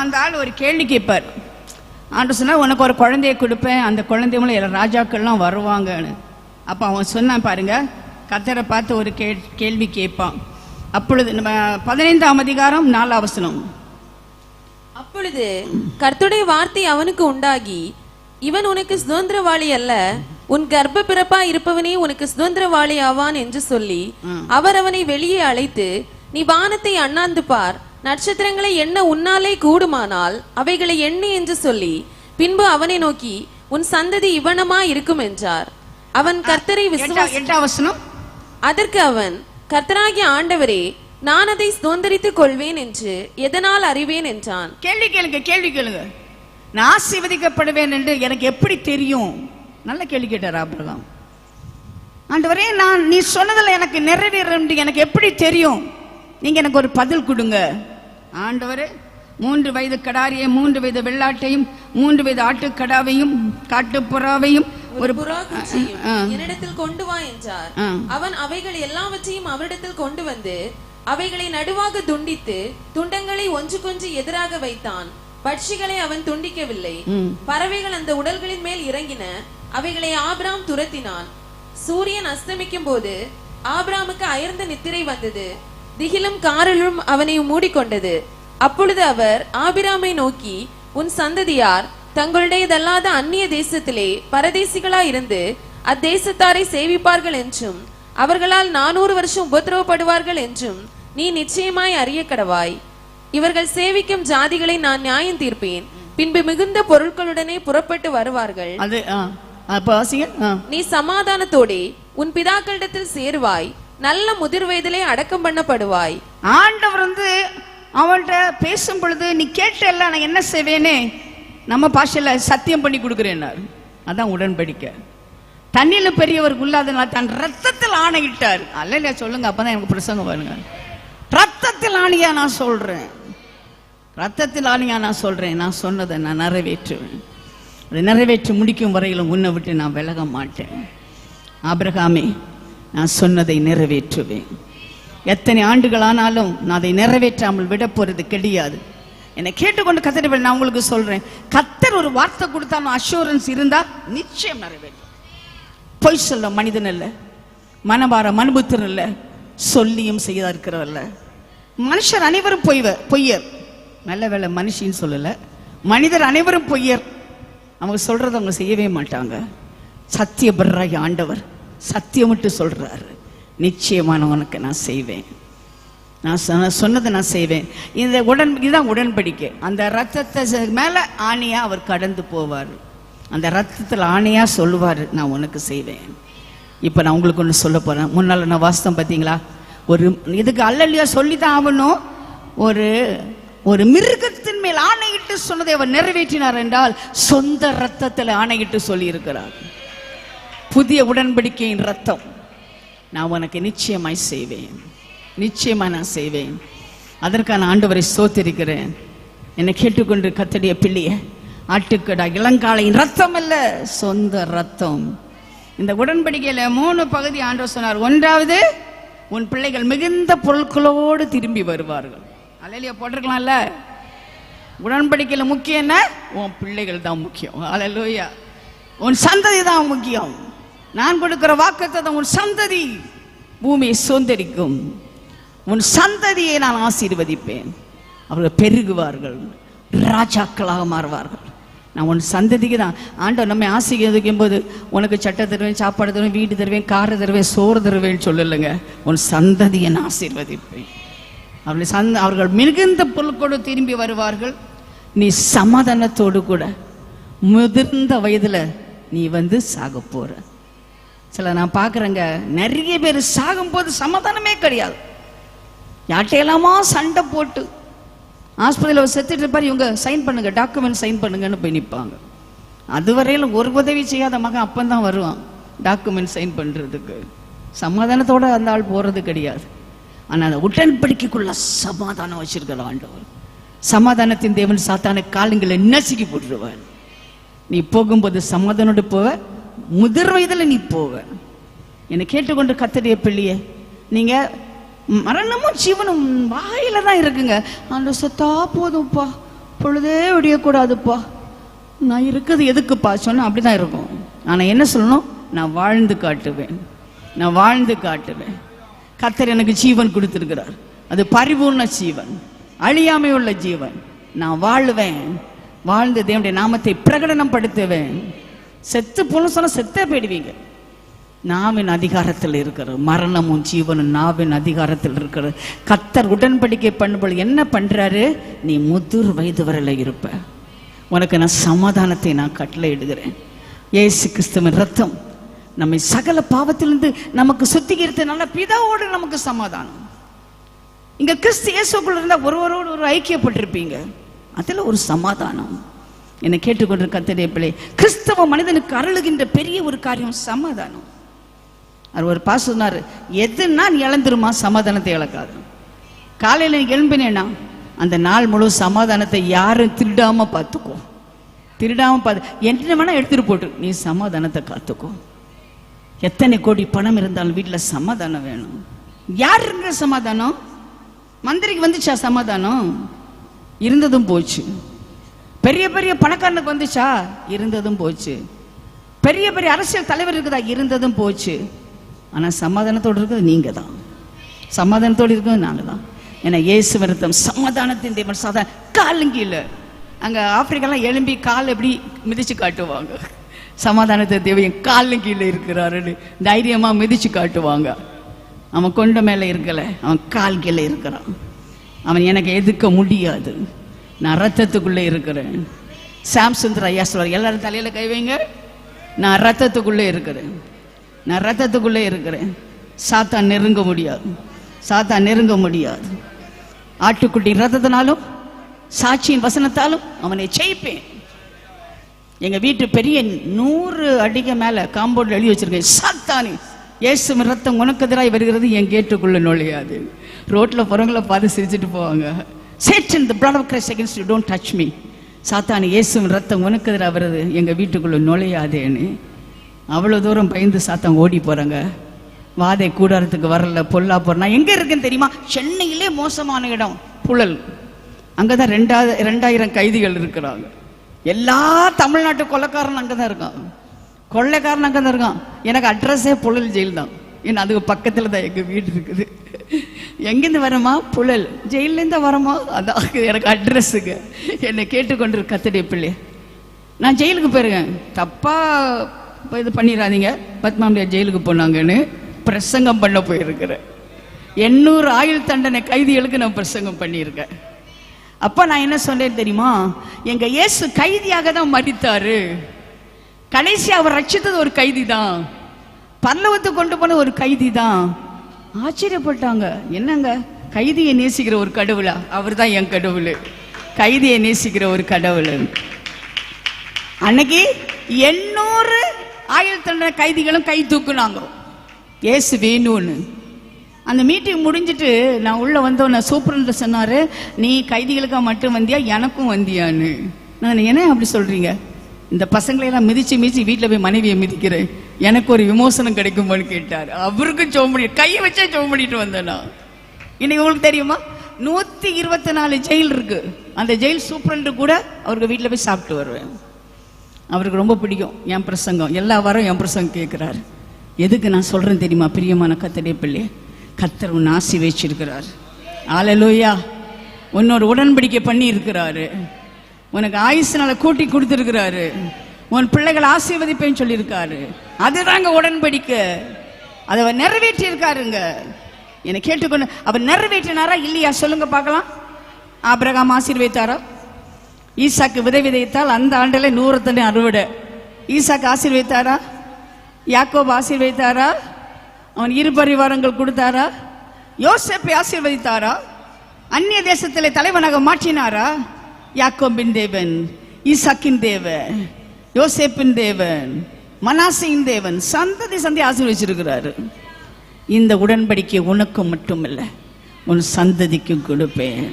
அந்த ஆள் ஒரு கேள்வி கேட்பார். ஆண்டு சொன்னா உனக்கு ஒரு குழந்தைய கொடுப்பேன், அந்த குழந்தை மூலம் எல்லா ராஜாக்கள்லாம் வருவாங்கன்னு. அப்போ அவன் சொன்னான் பாருங்க, கர்த்தரை பார்த்து ஒரு கேள்வி கேட்பான். அப்பொழுது நம்ம 15ஆம் அதிகாரம் 4ஆம் வசனம். அப்பொழுது கர்த்தருடைய வார்த்தை அவனுக்கு உண்டாகி, இவன் உனக்கு சுதந்திரவாளி அல்ல, உன் கர்ப்ப பிறப்பா இருப்பவனே உனக்கு சுதந்திரவாளி ஆவான் என்று சொல்லி அவர் அவனை வெளியே அழைத்து, நீ வானத்தை அண்ணாந்து பார், நட்சத்திரங்களை எண்ண உன்னாலே கூடுமானால் அவைகளை எண்ணு என்று சொல்லி பின்பு அவனை நோக்கி, உன் சந்ததி இவனமா இருக்கும் என்றார். அவன் கர்த்தரை விசுவாசித்தான். அதற்கு அவன், கர்த்தராகிய ஆண்டவரே, நான் அதை சுதந்திரித்துக் கொள்வேன் என்று எதனால் அறிவேன் என்றான். கேள்வி கேளுங்க. நான் ஆசீர்வதிக்கப்படுவேன் என்று எனக்கு எப்படி தெரியும்? நல்ல கேள்வி கேட்டார் ஆபிரகாம். ஆண்டவரே, நீ சொன்னதில் எனக்கு நிறைவேறும் எனக்கு எப்படி தெரியும்? நீங்க எனக்கு ஒரு பதில் கொடுங்க. ஆண்டவரே, 3 வயது கடாரியையும் 3 வயது வெள்ளாட்டையும் 3 வயது ஆட்டுக்கடாவையும் காட்டுப்புறாவையும் ஒரு என்னிடத்தில் கொண்டு வா என்றார். அவன் அவைகள் எல்லாவற்றையும் அவரிடத்தில் கொண்டு வந்து அவைகளை நடுவாக துண்டித்து துண்டங்களை ஒன்றுக்கொன்று எதிராக வைத்தான். பட்சிகளை அவன் துண்டிக்கவில்லை. பறவைகள் அந்த உடல்களின் மேல் இறங்கின. அவைகளை ஆபிராம் துரத்தினான். சூரியன் அஸ்தமிக்கும் போது ஆபிராமுக்கு அயர்ந்த நித்திரை வந்தது. திகிலும் காரலும் அவனை மூடிக்கொண்டது. அப்பொழுது அவர் ஆபிராமை நோக்கி, உன் சந்ததியார் தங்களுடையதல்லாத அந்நிய தேசத்திலே பரதேசிகளாய் இருந்து அத்தேசத்தாரை சேவிப்பார்கள் என்றும் அவர்களால் 400 வருஷம் உபத்திரவப்படுவார்கள் என்றும் நீ நிச்சயமாய் அறிய கடவாய். இவர்கள் சேவிக்கும் ஜாதிகளை நான் நியாயம் தீர்ப்பேன். பின்பு மிகுந்த பொருட்களுடனே புறப்பட்டு வருவார்கள். நீ சமாதானத்தோடே உன் பிதாக்களிடத்தில் சேருவாய். நல்ல முதிர் வயதிலே அடக்கம் பண்ணப்படுவாய். ஆண்டவர் அவள்கிட்ட பேசும் பொழுது நீ கேட்டல்ல, நான் என்ன செய்வேனே நம்ம பாஷையில சத்தியம் பண்ணி கொடுக்கிறேன். அதான் உடன்படிக்கை. தண்ணியில பெரியவருக்கு இல்லாதனால தன் ரத்தத்தில் ஆணையிட்டார். அல்ல சொல்லுங்க, அப்பதான் எனக்கு பிரசங்கம் பாருங்க. ரத்தத்தில் ஆணையா நான் சொல்றேன், ரத்தத்தில் ஆணையா நான் சொல்றேன். நான் சொன்னதை நான் நிறைவேற்றுவேன். அதை நிறைவேற்றி முடிக்கும் வரையிலும் உன்னை விட்டு நான் விலக மாட்டேன். ஆபிரகாமே, நான் சொன்னதை நிறைவேற்றுவேன். எத்தனை ஆண்டுகள் ஆனாலும் நான் அதை நிறைவேற்றாமல் விட போறது கிடையாது. என்னை கேட்டுக்கொண்டு கத்தர், நான் உங்களுக்கு சொல்றேன், கத்தர் ஒரு வார்த்தை கொடுத்தாலும் அஷூரன்ஸ் இருந்தா நிச்சயம் நிறைவேற்றும். பொய் சொல்ல மனிதன் அல்ல, மனபார மனுபுத்தர் அல்ல, சொல்லியும் செய்ய இருக்கிறவல்ல. மனுஷர் அனைவரும் பொய்யர். நல்ல வேலை மனுஷின்னு சொல்லல, மனிதர் அனைவரும் பொய்யர். அவங்க சொல்றதை அவங்க செய்யவே மாட்டாங்க. சத்தியபராகி ஆண்டவர் சத்தியம் விட்டு சொல்றாரு, நிச்சயமானவனுக்கு நான் செய்வேன், நான் சொன்னதை நான் செய்வேன். இதுதான் உடன்படிக்கை. அந்த ரத்தத்தை மேல ஆணையா அவர் கடந்து போவார். அந்த ரத்தத்தில் ஆணையா சொல்லுவார், நான் உனக்கு செய்வேன். இப்ப நான் உங்களுக்கு ஒன்று சொல்ல போறேன். முன்னால நான் வாஸ்தவம் பார்த்தீங்களா, ஒரு இதுக்கு அல்லல்லையா சொல்லிதான் ஆகணும். ஒரு மிருகத்தின் மேல் ஆணையிட்டு சொன்னதை அவர் நிறைவேற்றினார் என்றால் சொந்த ரத்தத்தில் ஆணையிட்டு சொல்லி இருக்கிறார். புதிய உடன்படிக்கையின் ரத்தம், நான் உனக்கு நிச்சயமாய் செய்வேன், நிச்சயமா நான் செய்வேன். அதற்கான ஆண்டவரை ஸ்தோத்திரிக்கிறேன். என்னை கேட்டுக்கொண்டு கர்த்தருடைய பிள்ளைய, ஆட்டுக்கடா இளங்காளையின் ரத்தம் அல்ல, சொந்த ரத்தம். இந்த உடன்படிக்கையில 3 பகுதி ஆண்டவர் சொன்னார். ஒன்றாவது, உன் பிள்ளைகள் மிகுந்த பொருட்களோடு திரும்பி வருவார்கள். அல்லேலூயா போட்டிருக்கலாம்ல. உடன்படிக்கையில முக்கியம் என்ன? உன் பிள்ளைகள் தான் முக்கியம். அல்லேலூயா. உன் சந்ததி தான் முக்கியம். நான் கொடுக்கிற வாக்குத்தத்தம், உன் சந்ததி பூமியை சுதந்தரிக்கும், உன் சந்ததியை நான் ஆசீர்வதிப்பேன், அவர்கள் பெருகுவார்கள், ராஜாக்களாக மாறுவார்கள். நான் உன் சந்ததிக்கு தான். ஆண்டவர் நம்மை ஆசீர்வதிக்கும் போது உனக்கு சட்டை தருவேன், சாப்பாடு தருவேன், வீடு தருவேன், காரை தருவேன், சோறு தருவேன்னு சொல்லலைங்க. உன் சந்ததியை நான் ஆசீர்வதிப்பேன். அவர்கள் மிகுந்த பொருட்களோடு திரும்பி வருவார்கள். நீ சமாதானத்தோடு கூட முதிர்ந்த வயதுல நீ சாக போற. சில நான் பார்க்குறேங்க, நிறைய பேர் சாகும்போது சமாதானமே கிடையாது. யார்ட்டையெல்லாமா சண்டை போட்டு ஆஸ்பத்திரியில் செத்துட்டு இருப்பார், இவங்க சைன் பண்ணுங்க, டாக்குமெண்ட் சைன் பண்ணுங்கன்னு போய் நிற்பாங்க. அதுவரையில் ஒரு உதவி செய்யாத மகன் அப்பந்தான் வருவான் டாக்குமெண்ட் சைன் பண்ணுறதுக்கு. சமாதானத்தோடு அந்த ஆள் போகிறது கிடையாது. ஆனால் அந்த உடன்படிக்கைக்குள்ள சமாதானம் வச்சிருக்கிற ஆண்டவர், சமாதானத்தின் தேவன் சாத்தான காலங்களை நசுக்கி போட்டுருவார். நீ போகும்போது சமாதானோடு போவ, முதிர் வயதில் நீ போவ. என்னை கேட்டுக்கொண்டு கர்த்தருடைய பிள்ளையே, நீங்க மரணமும் ஜீவனும் வாயில தான் இருக்குங்க. அந்த சொத்தா போதும்ப்பா பொழுதே விடியக்கூடாதுப்பா, நான் இருக்கிறது எதுக்குப்பா சொன்னா அப்படிதான் இருக்கும். ஆனால் என்ன சொல்லணும்? நான் வாழ்ந்து காட்டுவேன், நான் வாழ்ந்து காட்டுவேன். கர்த்தர் எனக்கு ஜீவன் கொடுத்திருக்கிறார், அது பரிபூர்ண ஜீவன், அழியாமை உள்ள ஜீவன். நான் வாழ்வேன், வாழ்ந்து தேவனுடைய நாமத்தை பிரகடனம் படுத்துவேன். செத்து போன சொன்னா செத்தே போயிடுவீங்க. நாவின் அதிகாரத்தில் இருக்கிறது, மரணமும் ஜீவனும் நாவின் அதிகாரத்தில் இருக்கிறது. கர்த்தர் உடன்படிக்கை பண்ணும்போது என்ன பண்றாரு? நீ முதிர் வயது வரையில இருப்ப, உனக்கு நான் சமாதானத்தை நான் கட்டளை இடுகிறேன். இயேசு கிறிஸ்துவின் ரத்தம் நம்மை சகல பாவத்திலிருந்து நமக்கு சுத்திகரித்தனால பிதாவோடு நமக்கு சமாதானம். இங்க கிறிஸ்து இயேசுக்குள்ள இருந்தா ஒருவரோடு ஒரு ஐக்கியப்பட்டிருப்பீங்க, அதுல ஒரு சமாதானம். என்னை கேட்டுக்கொண்டிருக்க கர்த்தருடைய பிள்ளை, கிறிஸ்தவ மனிதனுக்கு அருளுகின்ற பெரிய ஒரு காரியம் சமாதானம். அவர் ஒரு பாஸ் சொன்னார், எதுனா நீ இழந்துருமா, சமாதானத்தை இழக்காது. காலையில் நீ எழும்பினேன்னா அந்த நாள் முழு சமாதானத்தை யாரும் திருடாம பார்த்துக்கோ, திருடாம பார்த்து என்ன வேணா எடுத்துட்டு போட்டு நீ சமாதானத்தை காத்துக்கோ. எத்தனை கோடி பணம் இருந்தாலும் வீட்டில் சமாதானம் வேணும். யார் இருக்கிற சமாதானம்? மந்திரிக்கு வந்துச்சா சமாதானம்? இருந்ததும் போச்சு. பெரிய பெரிய பணக்காரனுக்கு வந்துச்சா? இருந்ததும் போச்சு. பெரிய பெரிய அரசியல் தலைவர் இருக்குதா? இருந்ததும் போச்சு. ஆனால் சமாதானத்தோடு இருக்கிறது நீங்க தான், சமாதானத்தோடு இருக்கிறது நாங்கள் தான். ஏன்னா இயேசு ரத்தம் சமாதானத்தின் தேவன். சாதாரண காலுங்கீழ அங்கே ஆப்பிரிக்காலாம் எழும்பி கால் எப்படி மிதிச்சு காட்டுவாங்க, சமாதானத்தை தேவன் காலும் கீழே இருக்கிறாருன்னு தைரியமாக மிதிச்சு காட்டுவாங்க. அவன் கொண்ட மேலே இருக்கலை, அவன் கால் கீழே இருக்கிறான். அவன் எனக்கு எதிர்க்க முடியாது, நான் ரத்தத்துக்குள்ளே இருக்கிறேன். சாம்சுந்தர் ஐயா சொல்வார், எல்லாரும் தலையில் கை வைங்க, நான் ரத்தத்துக்குள்ளே இருக்கிறேன், நான் ரத்தத்துக்குள்ளே இருக்கிறேன். சாத்தான் நெருங்க முடியாது, சாத்தான் நெருங்க முடியாது. ஆட்டுக்குட்டி ரத்தத்தினாலும் சாட்சியின் வசனத்தாலும் அவனை ஜெயிப்பேன். எங்க வீட்டு பெரிய 100 அடிக்கு மேல காம்பவுண்ட் எழுதி வச்சிருக்கேன், சாத்தானே இயேசுவின் ரத்தம் உனக்கு எதிராய் வருகிறது, என் கேட்டுக்குள்ள நுழையாது. ரோட்ல போறவங்கள பார்த்து சிரிச்சுட்டு போவாங்க, Satan, the blood of Christ against you, don't touch me. சாத்தானே இயேசுவின் ரத்தம் உனக்கு எதிராக வருது, எங்க வீட்டுக்குள்ள நுழையாதேன்னு. அவ்வளவு தூரம் பயந்து சாத்தான் ஓடி போறாங்க. வாதை கூடாரத்துக்கு வரல, பொல்லா போற. நான் எங்க இருக்கேன்னு தெரியுமா? சென்னையிலே மோசமான இடம் புழல். அங்கதான் 2000 கைதிகள் இருக்கிறாங்க. எல்லா தமிழ்நாட்டு கொள்ளைக்காரன் அங்கதான் இருக்கான், கொள்ளைக்காரன் அங்கதான் இருக்கான். எனக்கு அட்ரஸே புழல் ஜெயில் தான், ஏன்னா அதுக்கு பக்கத்துல தான் எங்க வீடு இருக்குது. எங்கிருந்து வரமா? புழல் ஜெயிலேருந்து வரமா? அதான் எனக்கு அட்ரஸுங்க. என்னை கேட்டுக்கொண்டிருக்க கர்த்தருடைய பிள்ளை, நான் ஜெயிலுக்கு போயிருக்கேன், தப்பா இது பண்ணிடாதீங்க. பத்மாவதியார் ஜெயிலுக்கு போனாங்கன்னு பிரசங்கம் பண்ண போயிருக்கிறேன். 800 ஆயுள் தண்டனை கைதிகளுக்கு நான் பிரசங்கம் பண்ணியிருக்கேன். அப்ப நான் என்ன சொன்னேன் தெரியுமா? எங்க இயேசு கைதியாக தான் மரித்தாரு. கடைசி அவர் ரட்சித்தது ஒரு கைதி தான், பரலோகத்துக்கு கொண்டு போன ஒரு கைதி தான். ஆச்சரியப்பட்டாங்க, என்னங்க கைதியை நேசிக்கிற ஒரு கடவுளா? அவர் தான் என் கடவுள், கைதியை நேசிக்கிற ஒரு கடவுள். அன்னைக்கு 800 ஆயுள் தண்டனை கைதிகளும் கை தூக்குனாங்க, இயேசு வேணும்னு. அந்த மீட்டிங் முடிஞ்சிட்டு நான் உள்ள வந்தோன்னே சூப்பரண்ட் சொன்னாரு, நீ கைதிகளுக்கா மட்டும் வந்தியா, எனக்கும் வந்தியான்னு. நான் என்ன அப்படி சொல்றீங்க? இந்த பசங்களையெல்லாம் மிதிச்சு மிதிச்சு வீட்டில் போய் மனைவியை மிதிக்கிறேன், எனக்கு ஒரு விமோசனம் கிடைக்குமான்னு கேட்டார். அவருக்கும் ஜெபம் பண்ணி கையை வச்சா ஜெபம் பண்ணிட்டு வந்தேனா. இன்னைக்கு உங்களுக்கு தெரியுமா 124 ஜெயில் இருக்கு. அந்த ஜெயில் சூப்பரண்ட் கூட அவருக்கு வீட்டில் போய் சாப்பிட்டு வருவேன். அவருக்கு ரொம்ப பிடிக்கும் என் பிரசங்கம், எல்லா வாரம் என் பிரசங்கம் கேட்குறாரு. எதுக்கு நான் சொல்றேன் தெரியுமா? பிரியமான கர்த்தருடைய பிள்ளை, கர்த்தர் உன்னை ஆசீர்வதிச்சிருக்கிறார். ஹல்லேலூயா. உன்னோட உடன்படிக்கை பண்ணி இருக்கிறாரு, உனக்கு ஆயுசுனால கூட்டி கொடுத்துருக்கிறாரு, உன் பிள்ளைகள் ஆசீர்வதிப்பேன்னு சொல்லியிருக்காரு. அதுதாங்க உடன்படிக்கை, அதை அவர் நிறைவேற்றி இருக்காருங்க. என்னை கேட்டுக்கொண்டு அவர் நிறைவேற்றினாரா இல்லையா சொல்லுங்க பார்க்கலாம். ஆபிரகாம் ஆசீர்வதித்தாரா? ஈசாக்கு விதை விதைத்தால் அந்த ஆண்டில் 100 அறுவடை. ஈசாக்கு ஆசீர்வதித்தாரா? யாக்கோபு ஆசீர்வதித்தாரா? அவன் 2 பரிவாரங்கள் கொடுத்தாரா? யோசேப்பை ஆசீர்வதித்தாரா? அந்நிய தேசத்திலே தலைவனாக மாற்றினாரா? யாக்கோபின் தேவன், ஈசாக்கின் தேவன், யோசேப்பின் தேவன், மனாசையின் தேவன், சந்ததி ஆசீர்வதிச்சிருக்கிறாரு. இந்த உடன்படிக்கை உனக்கு மட்டுமல்ல, உன் சந்ததிக்கும் கொடுப்பேன்.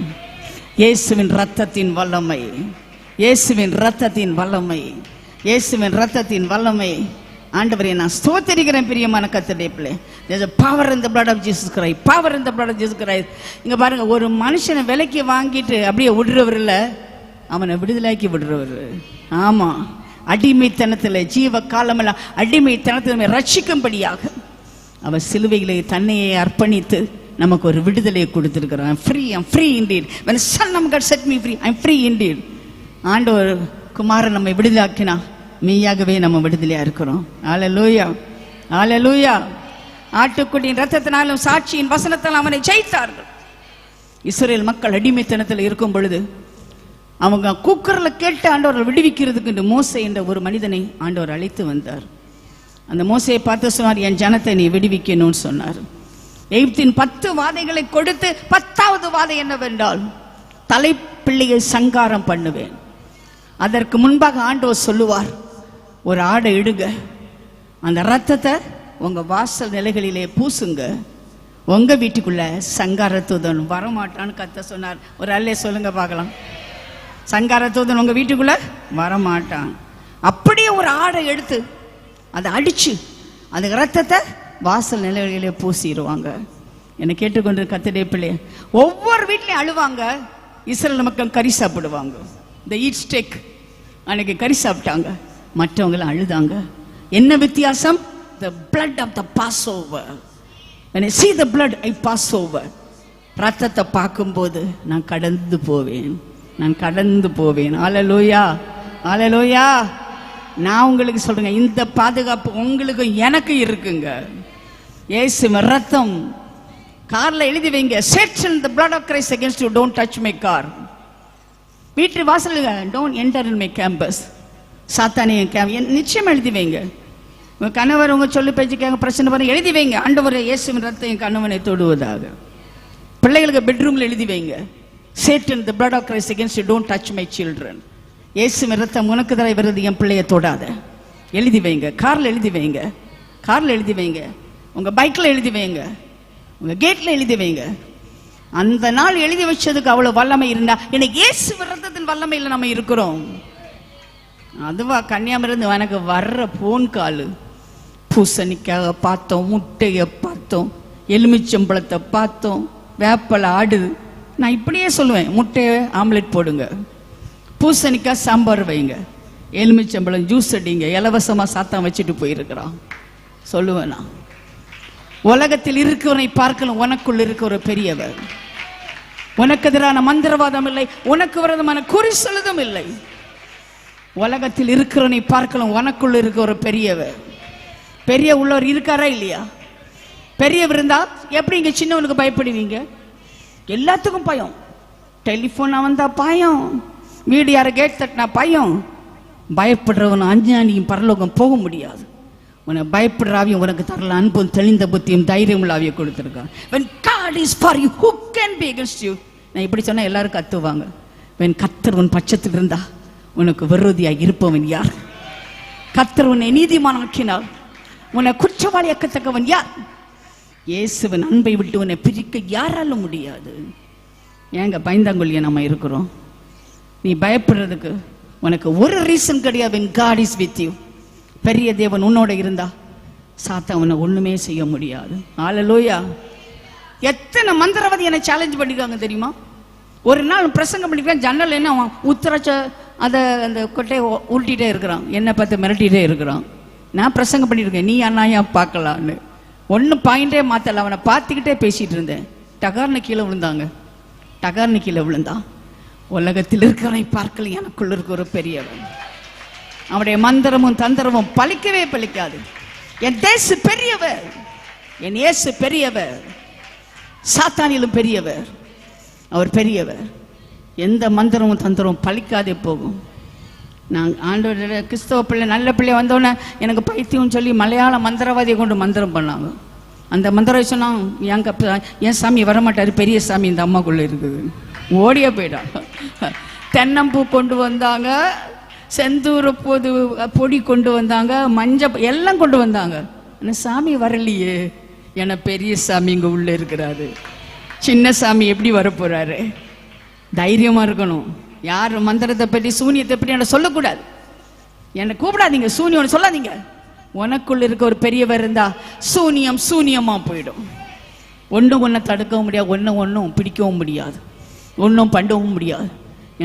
இயேசுவின் ரத்தத்தின் வல்லமை, இயேசுவின் ரத்தத்தின் வல்லமை, இயேசுவின் ரத்தத்தின் வல்லமை. ஆண்டவரே நான் ஸ்தோத்திரிக்கிறேன். பிரியமான கர்த்தருடைய பிள்ளை, there's a power in the blood of Jesus Christ, power in the blood of Jesus Christ. இங்க பாருங்க, ஒரு மனுஷனை விலைக்கு வாங்கிட்டு அப்படியே விடுறவர் இல்ல, அவனை விடுதலாக்கி விடுறவர். ஆமா, அடிமைத்தனத்தில் ஜீவ காலமெல்லாம் அடிமைத்தனத்தில் ரட்சிக்கும்படியாக அவர் சிலுவையிலே தன்னையே அர்ப்பணித்து நமக்கு ஒரு விடுதலையை கொடுத்திருக்கிறார். I'm free indeed. When the Son of God set me free, I'm free indeed. ஆண்டவர் குமாரன் நம்மை விடுதலாக்கினா மெய்யாகவே நம்ம விடுதலையா இருக்கிறோம். ஹல்லேலூயா, ஹல்லேலூயா. ஆட்டுக்குட்டியின் ரத்தத்தினாலும் சாட்சியின் வசனத்தால் அவனை ஜெயித்தார்கள். இஸ்ரவேல் மக்கள் அடிமைத்தனத்தில் இருக்கும் பொழுது அவங்க கூக்குரல கேட்டு ஆண்டவர் விடுவிக்கிறதுக்கு மோசே என்ற ஒரு மனிதனை ஆண்டவர் அழைத்து வந்தார். அந்த மோசையை பார்த்து சொன்னார், என் ஜனத்தை நீ விடுவிக்கணும்னு சொன்னார். எகிப்தின் 10 வாதைகளை கொடுத்து 10வது வாதை என்னவென்றால் தலைப்பிள்ளையை சங்காரம் பண்ணுவேன். அதற்கு முன்பாக ஆண்டவர் சொல்லுவார், ஒரு ஆடை இடுங்க, அந்த ரத்தத்தை உங்க வாசல் நிலைகளிலே பூசுங்க, உங்க வீட்டுக்குள்ள சங்காரத்தூதன் வரமாட்டான்னு கத்த சொன்னார். ஒரு அல்லே சொல்லுங்க பார்க்கலாம். சங்காரத்தூதன் உங்க வீட்டுக்குள்ள வரமாட்டான். அப்படியே ஒரு ஆடை எடுத்து அதை அடிச்சு அந்த ரத்தத்தை வாசல் நிலைகளிலே பூசிடுவாங்க. என்னை கேட்டுக்கொண்டு கர்த்தருடைய பிள்ளை, ஒவ்வொரு வீட்லையும் அழுவாங்க. இஸ்ரவேல் மக்கள் கறி சாப்பிடுவாங்க. இந்த ஈட் ஸ்டேக் அன்னைக்கு கறி சாப்பிட்டாங்க, மற்றவங்களும் அழுதாங்க. என்ன வித்தியாசம்? The blood of the Passover. When I see the blood, I pass over. ரத்தத்தை பார்க்கும்போது நான் கடந்து போவேன், நான் கடந்து போவேன். ஹல்லேலூயா, ஹல்லேலூயா. நான் உங்களுக்கு சொல்றேங்க, இந்த பாதுகாப்பு உங்களுக்கு எனக்கு இருக்குங்க. இயேசுவின் ரத்தம். கார்ல எழுதி வைங்க, Satan, the blood of Christ against you, don't touch my car. வீட்டு வாசலுங்க, don't enter in my campus. சாத்தானிய நிச்சயம் எழுதி வைங்க. உங்க கணவர் உங்க சொல்லி பேச்சுக்காக பிரச்சனை பண்ண எழுதி வைங்க, ஆண்டவரே இயேசுவின் ரத்தம் என் கணவனை தொடுவதாக. பிள்ளைகளுக்கு பெட்ரூம்ல எழுதி வைங்க, Satan, the blood of Christ against you, don't touch my children. இயேசுவின் ரத்தம் உனக்கு தர வருது, என் பிள்ளையை தொடாத. எழுதி வைங்க, கார்ல எழுதி வைங்க, கார்ல எழுதி வைங்க, உங்க பைக்ல எழுதி வைங்க, உங்க கேட்ல எழுதி வைங்க. அந்த நாள் எழுதி வச்சதுக்கு அவ்வளவு வல்லமை இருந்தா இன்னைக்கு இயேசுவின் ரத்தத்தின் வல்லமையில் நம்ம இருக்கிறோம். அதுவா கன்னியாகுமரியிலிருந்து எனக்கு வர்ற போன் கால், பூசணிக்காக பார்த்தோம், முட்டையை பார்த்தோம், எலுமிச்சம்பழத்தை பார்த்தோம், வேப்பலை ஆடுது. நான் இப்படியே சொல்லுவேன், முட்டையை ஆம்லெட் போடுங்க, பூசணிக்காய் சாம்பார் வைங்க, எலுமிச்சம்பழம் ஜூஸ் அடிங்க, இலவசமா சாத்தம் வச்சுட்டு போயிருக்கிறான் சொல்லுவேன். நான் உலகத்தில் இருக்கிறவனை பார்க்கலாம், உனக்குள் இருக்க ஒரு பெரியவர். உனக்கு எதிரான மந்திரவாதம் இல்லை, உனக்கு விரோதமான குறி சொல்லுதும் இல்லை. உலகத்தில் இருக்கிறவனை பார்க்கலாம், உனக்குள்ள இருக்க ஒரு பெரியவர். பெரிய உள்ளவர் இருக்காரா இல்லையா? பெரியவர் இருந்தா எப்படி இங்க சின்னவனுக்கு பயப்படுவீங்க? எல்லாத்துக்கும் பயம். டெலிபோன் வந்தா பயம், வீடு யார கேட் தட்டினா பயம். பயப்படுறவன் அஞ்ஞானியும் பரலோகம் போக முடியாது. உன்னை பயப்படுறாவையும் உனக்கு தரல அன்பும் தெளிந்த புத்தியும் தைரியம் உள்ளாவிய கொடுத்துருக்கான். When God is for you, who can be against you? நான் இப்படி சொன்னா எல்லாரும் கத்துவாங்க. When கர்த்தர் உன் பட்சத்தில் இருந்தா உனக்கு விரோதியாக இருப்பவன் யார்? கர்த்தர் உன்னை நீதிமானாக்கினார், உன்னை குற்றவாளியாக்கத்தக்கவன் யார்? இயேசுவின் அன்பை விட்டு உன்னை பிரிக்க யாராலும் முடியாது. ஏங்க பயந்தாங்கொல்லிய நம்ம இருக்கிறோம்? நீ பயப்படுறதுக்கு உனக்கு ஒரு ரீசன் கிடையாது. When God is with you, பெரிய தேவன் உன்னோட இருந்தா சாத்தான் உன்னை ஒண்ணுமே செய்ய முடியாது. ஹல்லேலூயா. எத்தனை மந்திரவாதி என்னை சேலஞ்ச் பண்ணிருக்காங்க தெரியுமா? ஒரு நாள் பிரசங்கம் பண்ணிருக்கேன், ஜன்னல் என்ன உத்தரச்ச அதை அந்த கொட்டையை உருட்டிகிட்டே இருக்கிறான், என்னை பார்த்து மிரட்டிகிட்டே இருக்கிறான். நான் பிரசங்கம் பண்ணியிருக்கேன், நீ அண்ணாயா பார்க்கலான்னு. ஒன்றும் பாயிண்டே மாற்றல, அவனை பார்த்துக்கிட்டே பேசிகிட்டு இருந்தேன். டகார்னு கீழே விழுந்தாங்க, டகார்னு கீழே விழுந்தான். உலகத்தில் இருக்கிறவனை பார்க்கல, எனக்குள்ள இருக்க ஒரு பெரியவன். அவனுடைய மந்திரமும் தந்திரமும் பலிக்கவே பலிக்காது. என் தேசு பெரியவர், என் இயேசு பெரியவர், சாத்தானிலும் பெரியவர். அவர் பெரியவர். எந்த மந்திரமும் தந்திரமும் பலிக்காதே போகும். நான் ஆண்டோட கிறிஸ்தவ பிள்ளை நல்ல பிள்ளை வந்தோடனே எனக்கு பைத்தியம் சொல்லி மலையாள மந்திரவாதியை கொண்டு மந்திரம் பண்ணாங்க. அந்த மந்திரம் சொன்னான், என் சாமி வரமாட்டாரு, பெரிய சாமி இந்த அம்மாக்குள்ள இருக்குது. ஓடிய போயிட்டான். தென்னம்பூ கொண்டு வந்தாங்க, செந்தூர பொடி கொண்டு வந்தாங்க, மஞ்சள் எல்லாம் கொண்டு வந்தாங்க. ஆனால் சாமி வரலையே. என பெரிய சாமி இங்கே உள்ள இருக்கிறாரு, சின்ன சாமி எப்படி வரப்போறாரு? தைரியமா இருக்கணும். யார் மந்திரத்தை பற்றி சூனியத்தை பற்றி என்ன சொல்லக்கூடாது. என்னை கூப்பிடாதீங்க, சூனியம் சொல்லாதீங்க. உனக்குள்ள இருக்க ஒரு பெரியவர் இருந்தா சூனியம் சூனியமா போயிடும். ஒன்றும் ஒன்றை தடுக்கவும் முடியாது, ஒன்றும் பிடிக்கவும் முடியாது, ஒன்றும் பண்ணவும் முடியாது.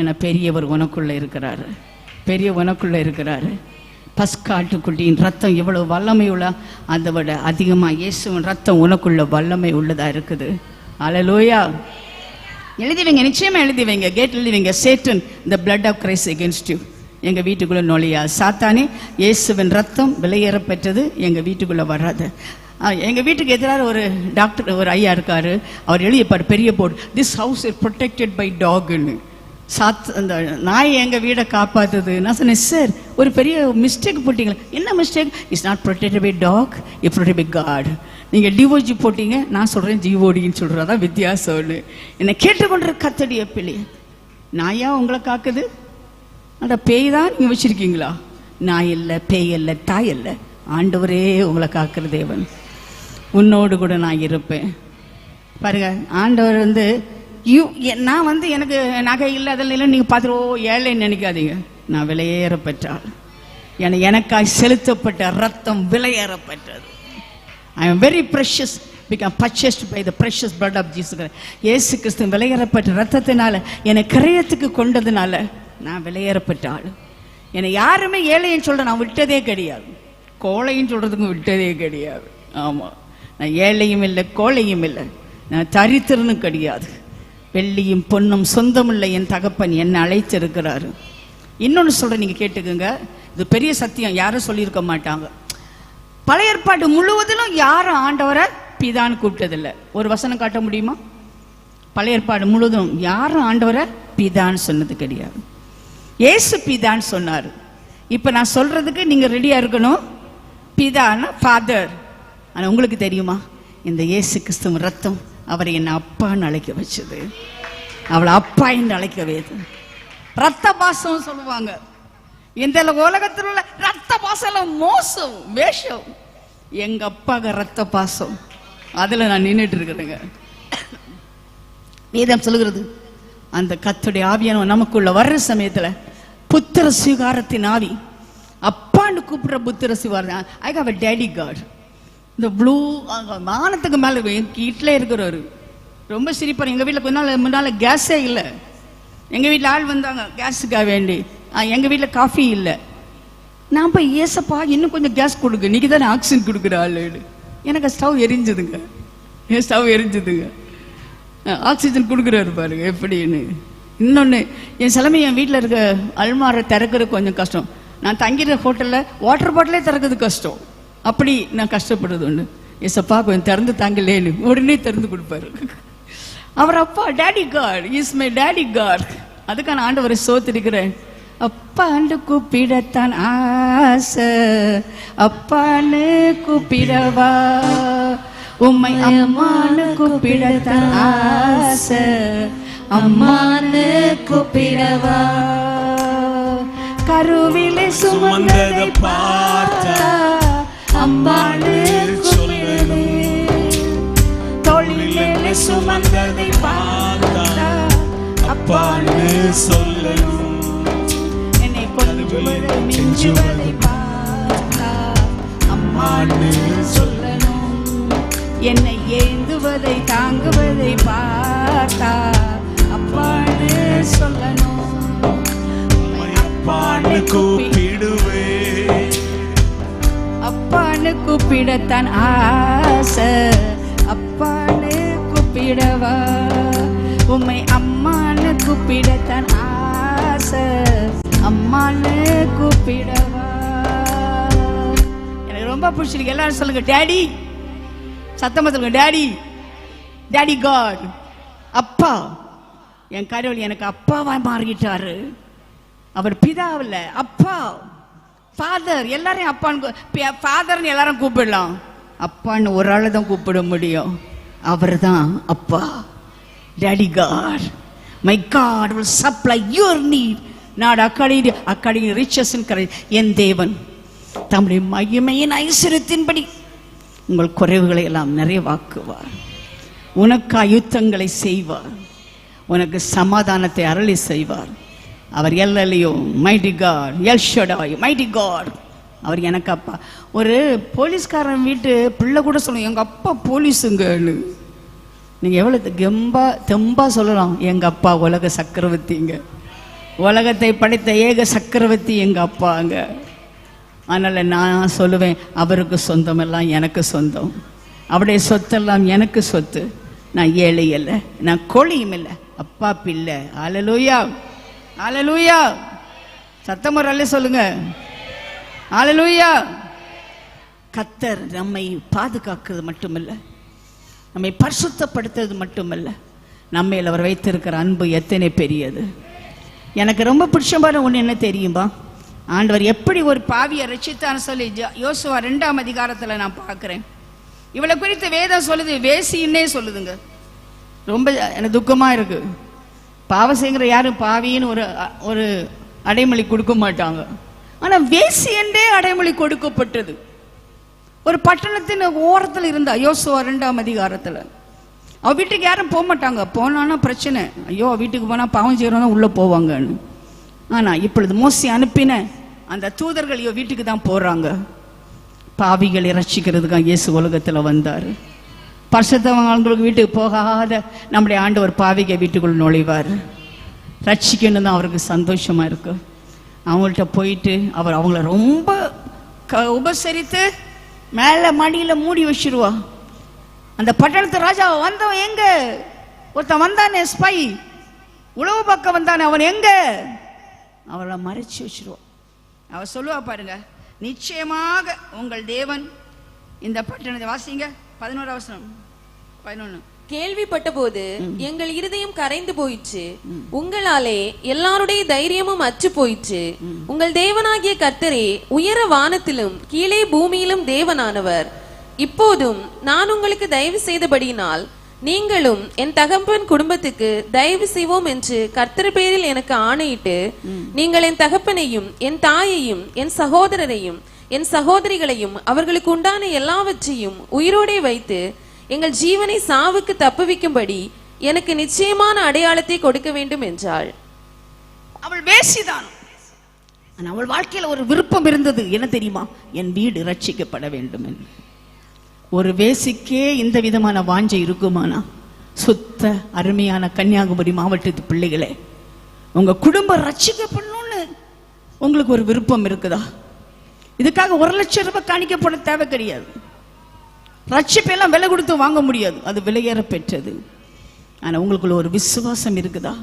என பெரியவர் உனக்குள்ள இருக்கிறாரு, பெரிய உனக்குள்ள இருக்கிறாரு. பஸ்காட்டுக்குட்டியின் ரத்தம் எவ்வளவு வல்லமை உள்ள, அதை விட அதிகமாக இயேசுவின் ரத்தம் உனக்குள்ள வல்லமை உள்ளதா இருக்குது. அல்லேலூயா. எழுதி வைங்க, நிச்சயமா எழுதி வைங்க, கேட் எழுதி வைங்க. சேட்டன் the blood of Christ against you. எங்க வீட்டுக்குள்ள நுழையா சாத்தானே, இயேசுவின் ரத்தம் விலையேறப்பெற்றது எங்க வீட்டுக்குள்ள வராது. எங்க வீட்டுக்கு எதிராக ஒரு டாக்டர், ஒரு ஐயா இருக்காரு, அவர் எழுதிப்பார் பெரிய board, this house is protected by டாக்னு. அந்த நாய் எங்க வீடை காப்பாத்துது. நான் சொன்னேன், சார் ஒரு பெரிய மிஸ்டேக் போட்டீங்களா? என்ன mistake? It's not protected by dog, it protected by God. நீங்க டிஓஜி போட்டீங்க, நான் சொல்றேன் ஜிஓடின்னு சொல்றேன். அதான் வித்தியாசம்னு. என்னை கேட்டுக்கொண்டு கத்தடிய பிள்ளை, நாயா உங்களை காக்குது? அந்த பேய் தான் நீங்க வச்சிருக்கீங்களா? நாய் இல்லை, பேய் இல்லை, தாய் இல்லை, ஆண்டவரே உங்களை காக்கிற தேவன். உன்னோடு கூட நான் இருப்பேன். பாருங்க, ஆண்டவர் நான் எனக்கு நகை இல்லை, அதெல்லாம் இல்லை, நீங்கள் பார்த்துட்டு ஏழைன்னு நினைக்காதீங்க. நான் விலையேற பெற்றாள். எனக்காய் செலுத்தப்பட்ட ரத்தம் விலையேறப்பட்டது. I am very precious, become purchased by the precious blood of Jesus Christ. இயேசு கிறிஸ்து விலையேறப்பட்ட ரத்தத்தினால என்னை கிரயத்துக்கு கொண்டதுனால நான் விலையேறப்பட்ட ஆள். என்னை யாருமே ஏழைன்னு சொல்ற நான் விட்டதே கிடையாது, கோழைன்னு சொல்றதுக்கும் விட்டதே கிடையாது. ஆமா, நான் ஏழையும் இல்லை, கோழையும் இல்லை, நான் தரித்திரனும் கிடையாது. வெள்ளியும் பொன்னும் சொந்தமில்லை என் தகப்பன் என்னை அழைத்திருக்கிறாரு. இன்னொன்று சொல்றேன், நீங்க கேட்டுக்குங்க, இது பெரிய சத்தியம், யாரும் சொல்லியிருக்க மாட்டாங்க. பழைய ஏற்பாடு முழுவதிலும் யாரும் ஆண்டவரை பிதான்னு கூப்பிட்டதில்லை. ஒரு வசனம் காட்ட முடியுமா? பழைய ஏற்பாடு முழுவதும் யாரும் ஆண்டவரை பிதான்னு சொன்னது கிடையாது. இயேசு பிதான்னு சொன்னார். இப்ப நான் சொல்றதுக்கு நீங்க ரெடியா இருக்கணும். பிதான்னா ஃபாதர். ஆனா உங்களுக்கு தெரியுமா, இந்த இயேசு கிறிஸ்துவ ரத்தம் அவரை என்ன அப்பான்னு அழைக்க வச்சது, அவளை அப்பா என்று அழைக்க வைத்தது. ரத்த பாசம் சொல்லுவாங்க. இந்த உலகத்தில் உள்ள ரத்த பாசம் மோசம், வேஷம். எங்க அப்பாங்க ரத்த பாசம், அதுல நான் நின்றுட்டு இருக்கிறேங்க. வேதம் சொல்லுகிறது, அந்த கர்த்தருடைய ஆவியானவர் நமக்குள்ள வர்ற சமயத்துல புத்திர சுகாரத்தின் ஆவி, அப்பான்னு கூப்பிடுற புத்திர சுகாரம். I have a daddy God. இந்த ப்ளூ வானத்துக்கு மேல வீட்டிலே இருக்கிறாரு. ரொம்ப சிரிப்பாரு. எங்க வீட்டில் முன்னால கேஸே இல்லை. எங்க வீட்டில் ஆள் வந்தாங்க கேஸுக்காக வேண்டி, எங்க வீட்டில் காஃபி இல்லை. நான் போய், ஏசப்பா இன்னும் கொஞ்சம் கேஸ் கொடுங்க, நீங்க தானே ஆக்சிஜன் கொடுக்குற ஆளு. எனக்கு ஸ்டவ் எரிஞ்சுதுங்க, ஸ்டவ் எரிஞ்சுதுங்க. ஆக்சிஜன் கொடுக்குறாரு பாருங்க எப்படின்னு. இன்னொன்று, என் சிலமை என் வீட்டில் இருக்க அல்மாரை திறக்கிறது கொஞ்சம் கஷ்டம். நான் தங்கிற ஹோட்டலில் வாட்டர் பாட்டிலே திறக்கிறது கஷ்டம். அப்படி நான் கஷ்டப்படுறது ஒன்று. ஏசப்பா கொஞ்சம் திறந்து தாங்கலேன்னு உடனே திறந்து கொடுப்பாரு. அவர் அப்பா, daddy God is my daddy God. அதுக்கான ஆண்டவரை சோத்திருக்கிறேன். அப்பான்னு கூப்பிடத்தான் ஆசை, அப்பான்னு கூப்பிடவா, உம்மை அம்மான்னு கூப்பிடத்தான் ஆசை, அம்மான்னு கூப்பிடவா. கருவிலே சுமந்ததை பார்த்தா அம்மான்னு கூப்பிடுது, தொழிலே சுமந்ததை பார்த்தா அப்பான்னு சொல்லணும். என்னை கொஞ்சுவதை மிஞ்சுவதை பார்த்தா அம்மான்னு சொல்லணும். என்னை ஏந்துவதை தாங்குவதை பார்த்தா அப்பான்னு சொல்லணும். அப்பான்னு கூப்பிடுவே, அப்பான்னு கூப்பிடத்தான் ஆசை, அப்பான்னு கூப்பிடவா, உம்மை அம்மான்னு கூப்பிடத்தான் ஆசை, அம்மான்னு கூப்பிடவா. எனக்கு ரொம்ப பிடிச்சிருக்கு. எல்லாரும் சொல்லுங்க டேடி, சத்தமா சொல்லுங்க டேடி, டேடி காட். அப்பா, என் கடவுள் எனக்கு அப்பாவா மாறிட்டாரு. அவர் பிதாவில் அப்பா, ஃபாதர். எல்லாரையும் அப்பான்னு, ஃபாதர்னு எல்லாரும் கூப்பிடலாம், அப்பான்னு ஒரு ஆளு தான் கூப்பிட முடியும். அவர் தான் அப்பா, daddy God. My God will supply your need, not according riches and courage. என் தேவன் தம்முடைய மகிமையின் ஐஸ்வரியத்தின்படி உங்கள் குறைவுகளை எல்லாம் நிறைவாக்குவார். உனக்கு யுத்தங்களை செய்வார், உனக்கு சமாதானத்தை அருளி செய்வார். அவர் எல்லையோ mighty God, El Shaddai mighty God. அவர் எனக்கு அப்பா. ஒரு போலீஸ்காரன் வீட்டு பிள்ளை கூட சொல்லுங்க, எங்க அப்பா போலீஸுங்கன்னு. நீங்க எவ்வளவு தெம்பா சொல்லலாம், எங்க அப்பா உலக சக்கரவர்த்திங்க. உலகத்தை படைத்த ஏக சக்கரவர்த்தி எங்க அப்பாங்க. அதனால நான் சொல்லுவேன், அவருக்கு சொந்தமெல்லாம் எனக்கு சொந்தம், அவருடைய சொத்தெல்லாம் எனக்கு சொத்து. நான் ஏழை அல்ல, நான் கோழியும் இல்லை, அப்பா பிள்ளை. ஹல்லேலூயா, ஹல்லேலூயா. சத்தமுறை அல்ல சொல்லுங்க, ஹல்லேலூயா. கர்த்தர் நம்மை பாதுகாக்கிறது மட்டுமல்ல, நம்மை பரிசுத்தப்படுத்துறது மட்டுமல்ல, நம்மையில் அவர் வைத்திருக்கிற அன்பு எத்தனை பெரியது. எனக்கு ரொம்ப பிடிச்சமான ஒன்று என்ன தெரியுமா? ஆண்டவர் எப்படி ஒரு பாவியை ரட்சித்தான்னு சொல்லி யோசுவா 2ஆம் அதிகாரத்தில் நான் பார்க்குறேன். இவளை குறித்து வேதம் சொல்லுது, வேசின்னே சொல்லுதுங்க. ரொம்ப எனக்கு துக்கமாக இருக்கு. பாவம் செய்கிற யாரும் பாவின்னு ஒரு அடைமொழி கொடுக்க மாட்டாங்க. ஆனால் வேசி என்றே அடைமொழி கொடுக்கப்பட்டது. ஒரு பட்டணத்தின் ஓரத்தில் இருந்தா யோசுவா 2ஆம் அதிகாரத்தில். அவ வீட்டுக்கு யாரும் போக மாட்டாங்க, போனான்னா பிரச்சனை. ஐயோ வீட்டுக்கு போனால் பாவம் செய்கிறவங்க உள்ளே போவாங்கன்னு. ஆனால் இப்பொழுது மோசே அனுப்பின அந்த தூதர்கள் இவ வீட்டுக்கு தான் போகிறாங்க. பாவிகளை ரட்சிக்கிறதுக்காக இயேசு உலகத்தில் வந்தார். பரிசுத்தவான்களுக்கு வீட்டுக்கு போகாத நம்முடைய ஆண்டவர் பாவிக வீட்டுக்குள் நுழைவார். ரட்சிக்கணும் தான் அவருக்கு சந்தோஷமாக இருக்கு. அவங்கள்ட்ட போயிட்டு அவர் அவங்கள ரொம்ப உபசரித்து மேலே மடியில் மூடி வச்சிருவா. அந்த பட்டணத்து ராஜா வந்தவன் எங்க? ஒருத்தன் வந்தானே, ஸ்பை, உளவு பக்கம் வந்தானே, அவன் எங்க? அவளை மறைச்சு வச்சிருவான். அவ சொல்லுவா பாருங்க, நிச்சயமாக உங்கள் தேவன் இந்த பட்டணத்தை, வாசிங்க 11 கேள்விப்பட்ட போது எங்கள் இருதயம் கரைந்து போயிற்று, உங்களாலே எல்லாருடைய தைரியமும் அற்று போயிற்று. உங்கள் தேவனாகிய கர்த்தரே உயர வானத்திலும் கீழே பூமியிலும் தேவனானவர். இப்போதும் நான் உங்களுக்கு தயவு செய்தபடியினால் நீங்களும் என் தகப்பன் குடும்பத்துக்கு தயவு செய்வோம் என்று கர்த்தர் பேரில் எனக்கு ஆணையிட்டு, நீங்கள் என் தகப்பனையும் என் தாயையும் என் சகோதரரையும் என் சகோதரிகளையும் அவர்களுக்கு உண்டான எல்லாவற்றையும் உயிரோடே வைத்து எங்கள் ஜீவனை சாவுக்கு தப்புவிக்கும்படி எனக்கு நிச்சயமான அடையாளத்தை கொடுக்க வேண்டும் என்றாள். அவள் வேசிதான். அவள் வாழ்க்கையில் ஒரு விருப்பம் இருந்தது. என்ன தெரியுமா? என் வீடு ரட்சிக்கப்பட வேண்டும் என்று. ஒரு வேசிக்கே இந்த விதமான வாஞ்சை இருக்குமானா, சுத்த அருமையான கன்னியாகுமரி மாவட்டத்து பிள்ளைகளே, உங்க குடும்பம் ரட்சிக்கப்படணும்னு உங்களுக்கு ஒரு விருப்பம் இருக்குதா? இதுக்காக 1 லட்சம் ரூபாய் காணிக்கப்பட தேவை கிடையாது. ரட்சிப்பெல்லாம் விலை கொடுத்து வாங்க முடியாது, அது விலையேற பெற்றது. ஆனால் உங்களுக்குள்ள ஒரு விசுவாசம் இருக்குதா?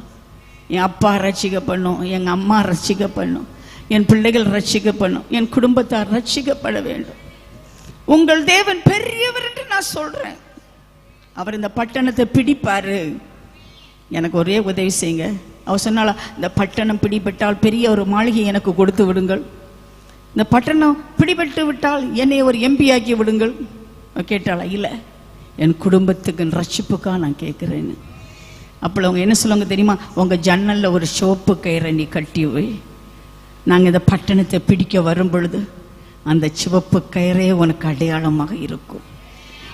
என் அப்பா ரட்சிக்கப்படணும், எங்க அம்மா ரட்சிக்கப்படணும், என் பிள்ளைகள் ரட்சிக்கப்படணும், என் குடும்பத்தார் ரட்சிக்கப்பட வேண்டும். உங்கள் தேவன் பெரியவர் என்று நான் சொல்றேன். அவர் இந்த பட்டணத்தை பிடிப்பாரு. எனக்கு ஒரே உதவி செய்யுங்க. அவர் சொன்னால, இந்த பட்டணம் பிடிபட்டால் பெரிய ஒரு மாளிகை எனக்கு கொடுத்து விடுங்கள். இந்த பட்டணம் பிடிபட்டு விட்டால் என்னை ஒரு எம்பி ஆக்கி விடுங்கள். கேட்டாளா? இல்லை, என் குடும்பத்துக்கு ரட்சிப்புக்காக நான் கேட்குறேன்னு. அப்போ அவங்க என்ன சொல்லுவாங்க தெரியுமா? உங்கள் ஜன்னலில் ஒரு சிவப்பு கயிறை நீ கட்டி வை, நாங்கள் இந்த பட்டணத்தை பிடிக்க வரும் பொழுது அந்த சிவப்பு கயிறே உனக்கு அடையாளமாக இருக்கும்.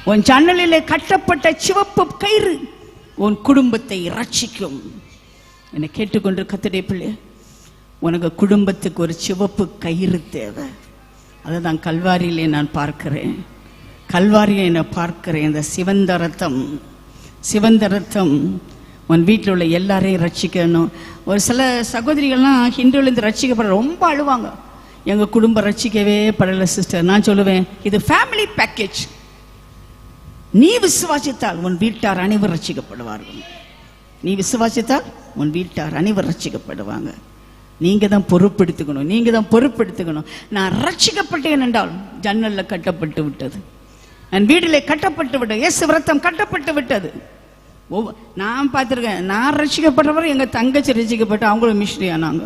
உன் ஜன்னலில் கட்டப்பட்ட சிவப்பு கயிறு உன் குடும்பத்தை ரட்சிக்கும். என்னை கேட்டுக்கொண்டு கர்த்தருடைய பிள்ளை, உனக்கு குடும்பத்துக்கு ஒரு சிவப்பு கயிறு தேவை. அதை தான் கல்வாரியிலே நான் பார்க்கிறேன். கல்வாரியை நான் பார்க்கிறேன். இந்த சிவந்த ரத்தம் உன் வீட்டில் உள்ள எல்லாரையும் ரட்சிக்கணும். ஒரு சில சகோதரிகள்லாம் ஹிந்துலேருந்து ரட்சிக்கப்பட ரொம்ப அழுவாங்க. எங்கள் குடும்பம் ரட்சிக்கவே படலை சிஸ்டர். நான் சொல்லுவேன், இது ஃபேமிலி பேக்கேஜ். நீ விசுவாசித்தால் உன் வீட்டார் அனைவர் ரட்சிக்கப்படுவார்கள். நீ விசுவாசித்தால் உன் வீட்டார் அனைவர் ரட்சிக்கப்படுவாங்க. நீங்க தான் பொறுப்பெடுத்துக்கணும். நான் ரட்சிக்கப்பட்டேன் என்றால் ஜன்னலில் கட்டப்பட்டு விட்டது, என் வீட்டிலே கட்டப்பட்டு விட்டது, இயேசு ரத்தம் கட்டப்பட்டு விட்டது. நான் பார்த்துருக்கேன். நான் ரட்சிக்கப்படுறவரை எங்கள் தங்கச்சி ரட்சிக்கப்பட்டு அவங்களும் மிஸ்ட்ரி ஆனாங்க.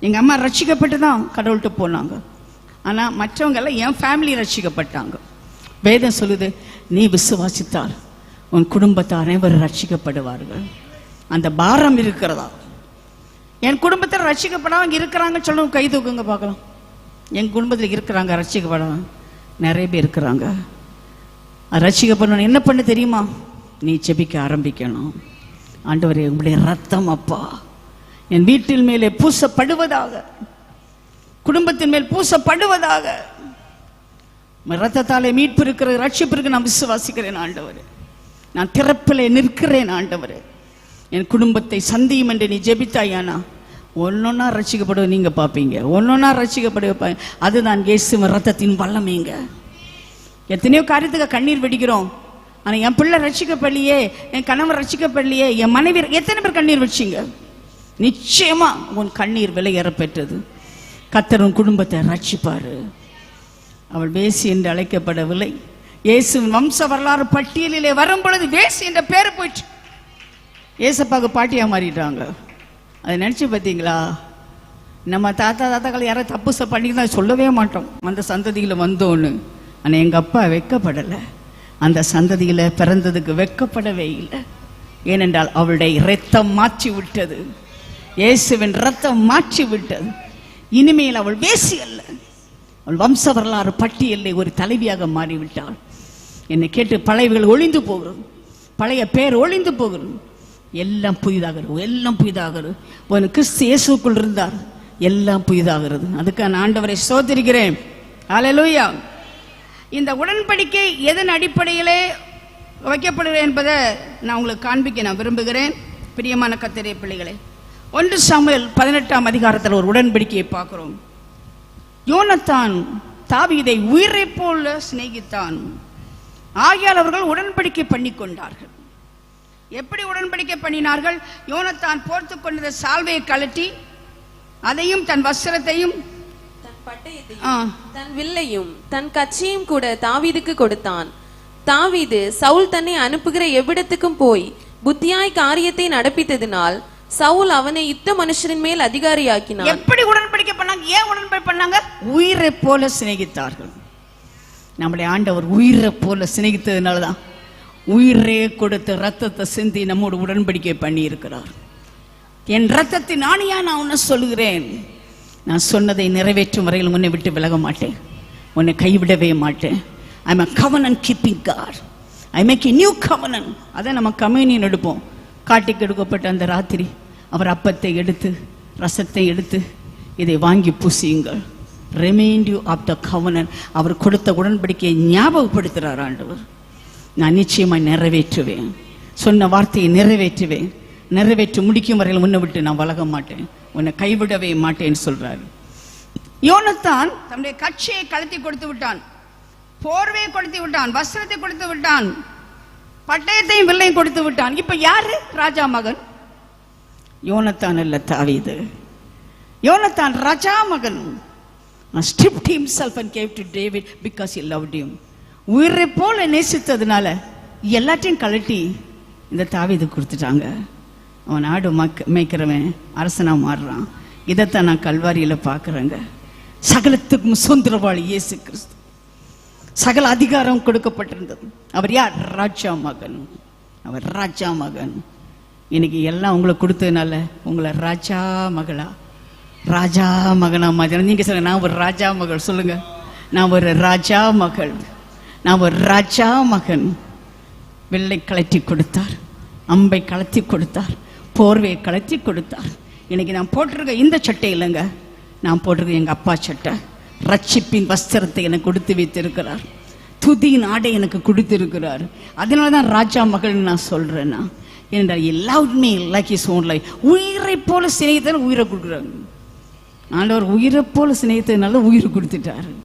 எங்கள் அம்மா ரட்சிக்கப்பட்டு தான் கடவுள்கிட்ட போனாங்க. ஆனால் மற்றவங்க எல்லாம் என் ஃபேமிலி ரட்சிக்கப்பட்டாங்க. வேதம் சொல்லுது, நீ விசுவாசித்தால் உன் குடும்பத்தை அனைவரும் ரட்சிக்கப்படுவார்கள். அந்த பாரம் இருக்கிறதா? என் குடும்பத்தில் ரட்சிக்கப்படாமல் இருக்கிறாங்கன்னு சொல்லணும். கை தூக்குங்க பார்க்கலாம். என் குடும்பத்தில் இருக்கிறாங்க ரட்சிக்கப்படாமல் நிறைய பேர் இருக்கிறாங்க. ரட்சிக்கப்படணும். என்ன பண்ண தெரியுமா? நீ ஜெபிக்க ஆரம்பிக்கணும். ஆண்டவரே, உங்களுடைய ரத்தம் அப்பா என் வீட்டின் மேலே பூசப்படுவதாக, குடும்பத்தின் மேல் பூசப்படுவதாக. ரத்தத்தாலே மீட்பு இருக்கிற, ரட்சிப்பு இருக்கு. நான் விசுவாசிக்கிறேன் ஆண்டவரே. நான் திறப்பிலே நிற்கிறேன் ஆண்டவரே. என் குடும்பத்தை சந்தியும் என்று நீ ஜெபித்தாயானா ஒன்னொன்னா ரட்சிக்கப்படுவ நீங்க பார்ப்பீங்க, ஒன்னொன்னா ரட்சிக்கப்படுவ. அதுதான் இயேசுவின் ரத்தத்தின் வல்லமைங்க. எத்தனையோ காரியத்துக்கு கண்ணீர் வெடிக்கிறோம். ஆனா என் பிள்ளை ரட்சிக்கப்படலையே, என் கணவர் ரட்சிக்கப்படலையே, என் மனைவி, எத்தனை பேர் கண்ணீர் வச்சிங்க? நிச்சயமா உன் கண்ணீர் விலை ஏறப்பெற்றது. கர்த்தர் உன் குடும்பத்தை ரட்சிப்பாரு. அவள் வேசி என்று அழைக்கப்படவில்லை. இயேசுவின் வம்ச வரலாறு பட்டியலிலே வரும் பொழுது வேசி என்ற பேரு போயிட்டு ஏசப்பாக்கு பாட்டியா மாறிட்டாங்க. அதை நினைச்சு பார்த்தீங்களா? நம்ம தாத்தாக்கள் யாராவது தப்பு பண்ணிதான் சொல்லவே மாட்டோம் அந்த சந்ததியில வந்தோன்னு. ஆனா எங்க அப்பா வெக்கப்படலை, அந்த சந்ததியில பிறந்ததுக்கு வெக்கப்படவே இல்லை. ஏனென்றால் அவளுடைய இரத்தம் மாற்றி விட்டது, இயேசுவின் இரத்தம் மாற்றி விட்டது. இனிமேல் அவள் வேசி அல்ல, அவள் வம்ச வரலாறு பட்டியலில் ஒரு தலைவியாக மாறிவிட்டாள். என்னை கேட்டு பழையவர்கள் ஒளிந்து போகிறது, பழைய பேர் ஒளிந்து போகிறது, எல்லாம் புதிதாகிறது, எல்லாம் புதிதாகிறது. ஒரு கிறிஸ்து இயேசுக்குள் இருந்தார், எல்லாம் புதிதாகிறது. அதுக்கு நான் ஆண்டவரை ஸ்தோத்திரிக்கிறேன். ஹல்லேலூயா. இந்த உடன்படிக்கை எதன் அடிப்படையிலே வைக்கப்படுகிறது என்பதை நான் உங்களுக்கு காண்பிக்க நான் விரும்புகிறேன். பிரியமான கர்த்தருடைய பிள்ளைகளே, 1 சாமுவேல் 18ஆம் அதிகாரத்தில் ஒரு உடன்படிக்கையை பார்க்கிறோம். யோனத்தான் தாவீதை உயிரை போல சிநேகித்தான், ஆகையால் அவர்கள் உடன்படிக்கை பண்ணி கொண்டார்கள். எப்படி உடன்படிக்கை பண்ணினார்கள்? யோனத்தான் போர்த்து கொண்ட சால்வையை கழட்டி அதையும் தன் வஸ்திரத்தையும் தன் பட்டயத்தையும் தன் வில்லையும் தன் கச்சையும் கூட தாவீதுக்கு கொடுத்தான். தாவீது சவுல் தன்னை அனுப்புகிற எவ்விடத்துக்கும் போய் புத்தியாய் காரியத்தை நடப்பித்ததினால் சவுல் அவனை யுத்த மனுஷரின் மேல் அதிகாரியாக்கினான். எப்படி உடன்படிக்கை பண்ணாங்க? ஏன் உடன்படிக்கை பண்ணாங்க? உயிரை போல சிநேகித்தார்கள். நம்முடைய ஆண்டவர் உயிரை போல சிநேகித்ததுனாலதான் உயிரே கொடுத்து ரத்தத்தை சிந்தி நம்மோடு உடன்படிக்கை பண்ணி இருக்கிறார். என் ரத்தத்தின் ஆணியா நான் உன்னை சொல்லுகிறேன், நான் சொன்னதை நிறைவேற்றும் வரையில் உன்னை விட்டு விலக மாட்டேன், உன்னை கைவிடவே மாட்டேன். I am a covenant keeping God. I make a new covenant. அதை நம்ம கம்யூனியன் எடுப்போம். காட்டிக்கு எடுக்கப்பட்ட அந்த ராத்திரி அவர் அப்பத்தை எடுத்து ரசத்தை எடுத்து இதை வாங்கி பூசியுங்கள். remind you of the covenant. அவர் கொடுத்த உடன்படிக்கையை ஞாபகப்படுத்துகிறார் ஆண்டவர். நான் நிச்சயமாய் நிறைவேற்றுவேன், சொன்ன வார்த்தையை நிறைவேற்றுவேன், நிறைவேற்றி முடிக்கும் வரையில் உன்னை விட்டு நான் வளக மாட்டேன், உன்னை கைவிடவே மாட்டேன்னு சொல்றாரு. யோனத்தான் தன்னுடைய கட்சியை கழட்டி கொடுத்து விட்டான், போர்வையை கொடுத்து விட்டான், வஸ்திரத்தை கொடுத்து விட்டான், பட்டயத்தையும் வில்லையும் கொடுத்து விட்டான். இப்ப யாரு ராஜா மகன்? யோனத்தான் அல்ல, தாவீது. யோனத்தான் ராஜா மகன். stripped himself and gave to David because he loved him. உயிரை போல நேசித்ததுனால எல்லாத்தையும் கழட்டி இந்த தாவீது கொடுத்துட்டாங்க. அவன் ஆடு மேய்க்கிறவன் அரசனா மாறுறான். இதைத்தான் நான் கல்வாரியில பாக்குறேங்க. சகலத்துக்கும் சுதந்திரவாளி இயேசு கிறிஸ்து. சகல அதிகாரம் கொடுக்கப்பட்டிருந்தது. அவர் யார்? ராஜா மகன். அவர் ராஜா மகன். இன்னைக்கு எல்லாம் உங்களுக்கு கொடுத்ததுனால உங்களை ராஜா மகளா, ராஜா மகனா மாதிரி நீங்க சொல்லுங்க, நான் ஒரு ராஜா மகள். சொல்லுங்க, நான் ஒரு ராஜா மகள், நான் ஒரு ராஜா மகன். வெள்ளை கலட்டி கொடுத்தார், அம்பை கலத்தி கொடுத்தார், போர்வையை கலத்தி கொடுத்தார். இன்னைக்கு நான் போட்டிருக்க இந்த சட்டை இல்லைங்க, நான் போட்டிருக்க எங்க அப்பா சட்டை. ரட்சிப்பின் வஸ்திரத்தை எனக்கு கொடுத்து வைத்திருக்கிறார், துதியின் ஆடை எனக்கு கொடுத்திருக்கிறார். அதனாலதான் ராஜா மகள் நான் சொல்றேன்னா. ஏனென்றால் எல்லாருமே லைக் இஸ் ஓன் லைஃப். உயிரை போல சிநேகித்தன உயிரை கொடுக்குறாங்க. ஆண்டவர் உயிரை போல சிநேகித்ததுனால உயிரை கொடுத்துட்டாரு.